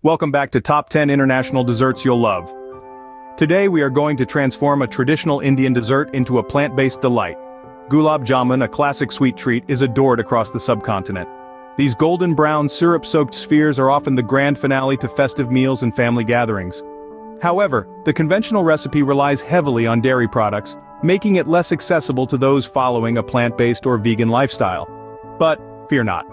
Welcome back to Top 10 International Desserts You'll Love. Today we are going to transform a traditional Indian dessert into a plant-based delight. Gulab Jamun, a classic sweet treat, is adored across the subcontinent. These golden brown syrup-soaked spheres are often the grand finale to festive meals and family gatherings. However, the conventional recipe relies heavily on dairy products, making it less accessible to those following a plant-based or vegan lifestyle. But fear not.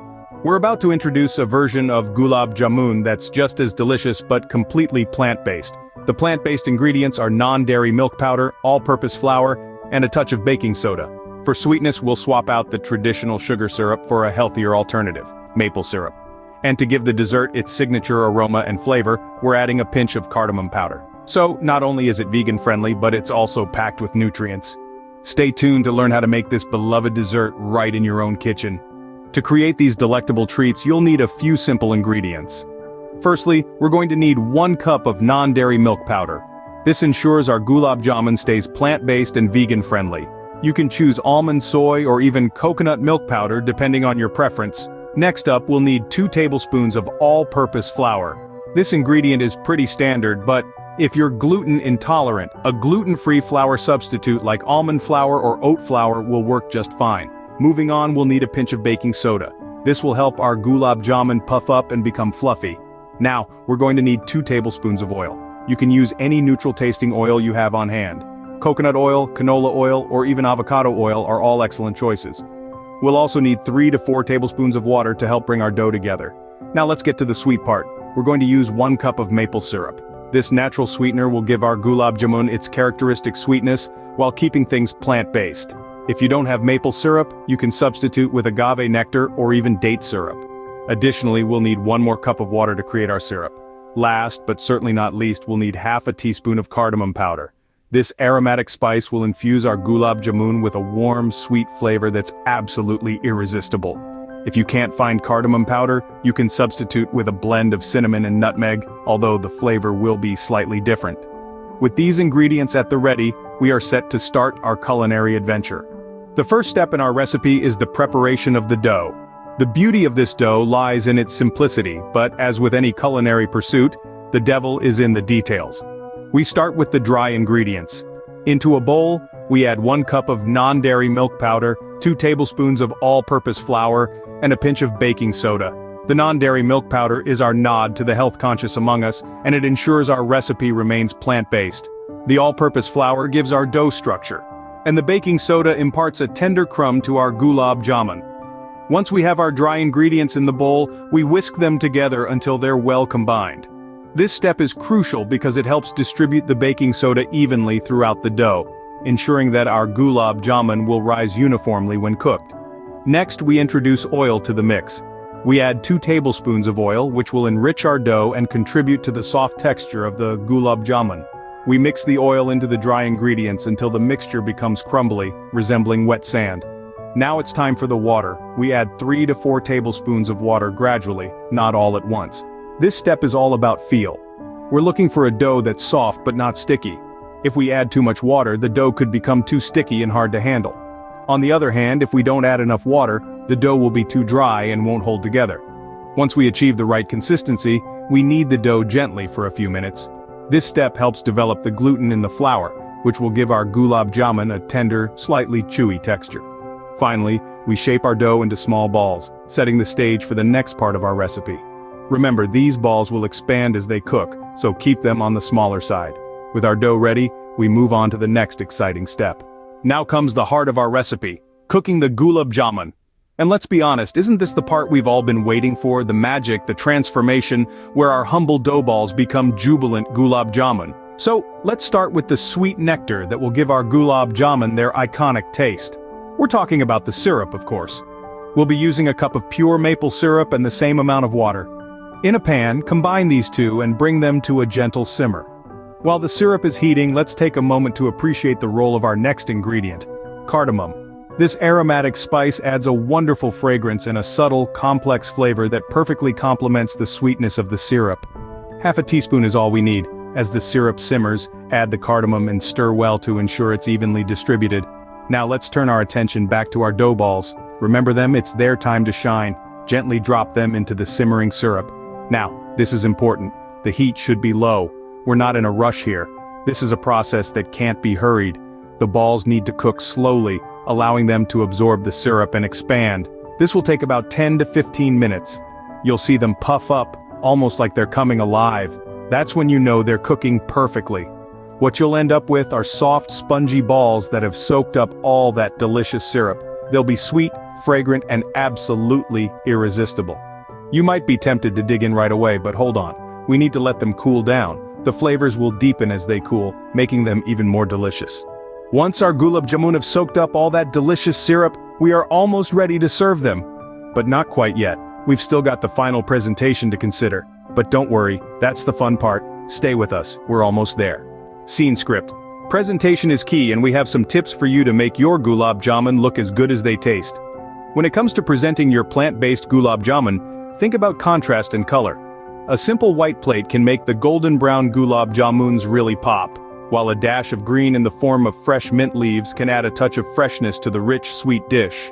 We're about to introduce a version of Gulab Jamun that's just as delicious but completely plant-based. The plant-based ingredients are non-dairy milk powder, all-purpose flour, and a touch of baking soda. For sweetness, we'll swap out the traditional sugar syrup for a healthier alternative, maple syrup. And to give the dessert its signature aroma and flavor, we're adding a pinch of cardamom powder. So, not only is it vegan-friendly, but it's also packed with nutrients. Stay tuned to learn how to make this beloved dessert right in your own kitchen. To create these delectable treats, you'll need a few simple ingredients. Firstly, we're going to need 1 cup of non-dairy milk powder. This ensures our Gulab Jamun stays plant-based and vegan-friendly. You can choose almond, soy, or even coconut milk powder depending on your preference. Next up, we'll need 2 tablespoons of all-purpose flour. This ingredient is pretty standard, but if you're gluten intolerant, a gluten-free flour substitute like almond flour or oat flour will work just fine. Moving on, we'll need a pinch of baking soda. This will help our Gulab Jamun puff up and become fluffy. Now, we're going to need 2 tablespoons of oil. You can use any neutral-tasting oil you have on hand. Coconut oil, canola oil, or even avocado oil are all excellent choices. We'll also need 3 to 4 tablespoons of water to help bring our dough together. Now let's get to the sweet part. We're going to use 1 cup of maple syrup. This natural sweetener will give our Gulab Jamun its characteristic sweetness while keeping things plant-based. If you don't have maple syrup, you can substitute with agave nectar or even date syrup. Additionally, we'll need 1 more cup of water to create our syrup. Last, but certainly not least, we'll need half a teaspoon of cardamom powder. This aromatic spice will infuse our Gulab Jamun with a warm, sweet flavor that's absolutely irresistible. If you can't find cardamom powder, you can substitute with a blend of cinnamon and nutmeg, although the flavor will be slightly different. With these ingredients at the ready, we are set to start our culinary adventure. The first step in our recipe is the preparation of the dough. The beauty of this dough lies in its simplicity, but as with any culinary pursuit, the devil is in the details. We start with the dry ingredients. Into a bowl, we add 1 cup of non-dairy milk powder, 2 tablespoons of all-purpose flour, and a pinch of baking soda. The non-dairy milk powder is our nod to the health-conscious among us, and it ensures our recipe remains plant-based. The all-purpose flour gives our dough structure, and the baking soda imparts a tender crumb to our Gulab Jamun. Once we have our dry ingredients in the bowl, we whisk them together until they're well combined. This step is crucial because it helps distribute the baking soda evenly throughout the dough, ensuring that our Gulab Jamun will rise uniformly when cooked. Next, we introduce oil to the mix. We add 2 tablespoons of oil, which will enrich our dough and contribute to the soft texture of the Gulab Jamun. We mix the oil into the dry ingredients until the mixture becomes crumbly, resembling wet sand. Now it's time for the water. We add 3 to 4 tablespoons of water gradually, not all at once. This step is all about feel. We're looking for a dough that's soft but not sticky. If we add too much water, the dough could become too sticky and hard to handle. On the other hand, if we don't add enough water, the dough will be too dry and won't hold together. Once we achieve the right consistency, we knead the dough gently for a few minutes. This step helps develop the gluten in the flour, which will give our Gulab Jamun a tender, slightly chewy texture. Finally, we shape our dough into small balls, setting the stage for the next part of our recipe. Remember, these balls will expand as they cook, so keep them on the smaller side. With our dough ready, we move on to the next exciting step. Now comes the heart of our recipe, cooking the Gulab Jamun. And let's be honest, isn't this the part we've all been waiting for, the magic, the transformation, where our humble dough balls become jubilant Gulab Jamun? So, let's start with the sweet nectar that will give our Gulab Jamun their iconic taste. We're talking about the syrup, of course. We'll be using a cup of pure maple syrup and the same amount of water. In a pan, combine these two and bring them to a gentle simmer. While the syrup is heating, let's take a moment to appreciate the role of our next ingredient, cardamom. This aromatic spice adds a wonderful fragrance and a subtle, complex flavor that perfectly complements the sweetness of the syrup. Half a teaspoon is all we need. As the syrup simmers, add the cardamom and stir well to ensure it's evenly distributed. Now let's turn our attention back to our dough balls. Remember them, it's their time to shine. Gently drop them into the simmering syrup. Now, this is important. The heat should be low. We're not in a rush here. This is a process that can't be hurried. The balls need to cook slowly, allowing them to absorb the syrup and expand. This will take about 10 to 15 minutes. You'll see them puff up, almost like they're coming alive. That's when you know they're cooking perfectly. What you'll end up with are soft, spongy balls that have soaked up all that delicious syrup. They'll be sweet, fragrant, and absolutely irresistible. You might be tempted to dig in right away, but hold on. We need to let them cool down. The flavors will deepen as they cool, making them even more delicious. Once our Gulab Jamun have soaked up all that delicious syrup, we are almost ready to serve them. But not quite yet. We've still got the final presentation to consider. But don't worry, that's the fun part. Stay with us, we're almost there. Scene script. Presentation is key, and we have some tips for you to make your Gulab Jamun look as good as they taste. When it comes to presenting your plant-based Gulab Jamun, think about contrast and color. A simple white plate can make the golden brown Gulab Jamuns really pop, while a dash of green in the form of fresh mint leaves can add a touch of freshness to the rich, sweet dish.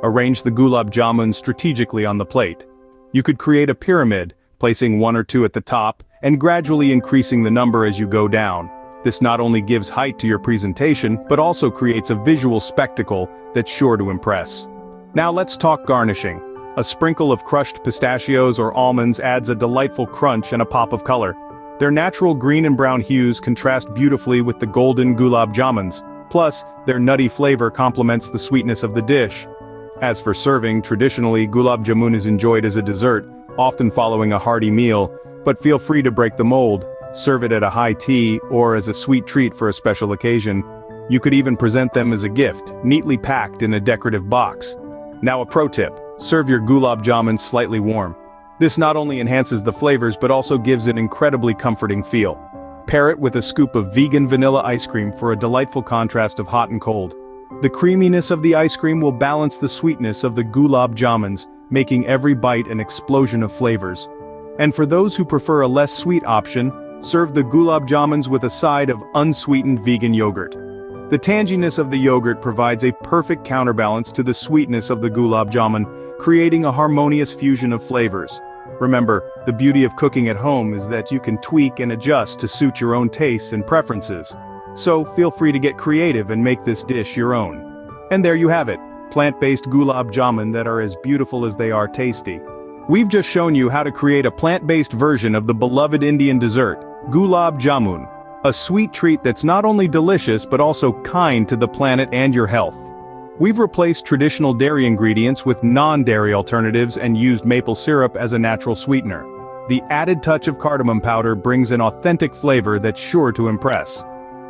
Arrange the Gulab Jamun strategically on the plate. You could create a pyramid, placing one or two at the top, and gradually increasing the number as you go down. This not only gives height to your presentation, but also creates a visual spectacle that's sure to impress. Now let's talk garnishing. A sprinkle of crushed pistachios or almonds adds a delightful crunch and a pop of color. Their natural green and brown hues contrast beautifully with the golden Gulab Jamuns. Plus, their nutty flavor complements the sweetness of the dish. As for serving, traditionally Gulab Jamun is enjoyed as a dessert, often following a hearty meal, but feel free to break the mold. Serve it at a high tea or as a sweet treat for a special occasion. You could even present them as a gift, neatly packed in a decorative box. Now a pro tip, serve your Gulab Jamun slightly warm. This not only enhances the flavors but also gives an incredibly comforting feel. Pair it with a scoop of vegan vanilla ice cream for a delightful contrast of hot and cold. The creaminess of the ice cream will balance the sweetness of the Gulab Jamuns, making every bite an explosion of flavors. And for those who prefer a less sweet option, serve the Gulab Jamuns with a side of unsweetened vegan yogurt. The tanginess of the yogurt provides a perfect counterbalance to the sweetness of the Gulab Jamun, creating a harmonious fusion of flavors. Remember, the beauty of cooking at home is that you can tweak and adjust to suit your own tastes and preferences. So feel free to get creative and make this dish your own. And there you have it, plant-based Gulab Jamun that are as beautiful as they are tasty. We've just shown you how to create a plant-based version of the beloved Indian dessert, Gulab Jamun, a sweet treat that's not only delicious but also kind to the planet and your health. We've replaced traditional dairy ingredients with non-dairy alternatives and used maple syrup as a natural sweetener. The added touch of cardamom powder brings an authentic flavor that's sure to impress.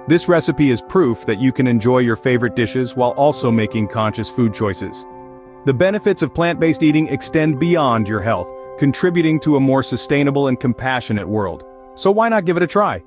This recipe is proof that you can enjoy your favorite dishes while also making conscious food choices. The benefits of plant-based eating extend beyond your health, contributing to a more sustainable and compassionate world. So why not give it a try?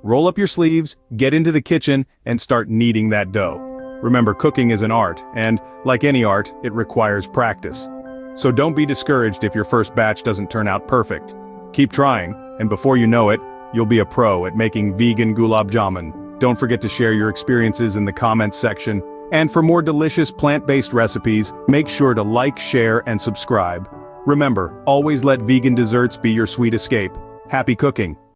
Roll up your sleeves, get into the kitchen, and start kneading that dough. Remember, cooking is an art, and, like any art, it requires practice. So don't be discouraged if your first batch doesn't turn out perfect. Keep trying, and before you know it, you'll be a pro at making vegan Gulab Jamun. Don't forget to share your experiences in the comments section. And for more delicious plant-based recipes, make sure to like, share, and subscribe. Remember, always let vegan desserts be your sweet escape. Happy cooking!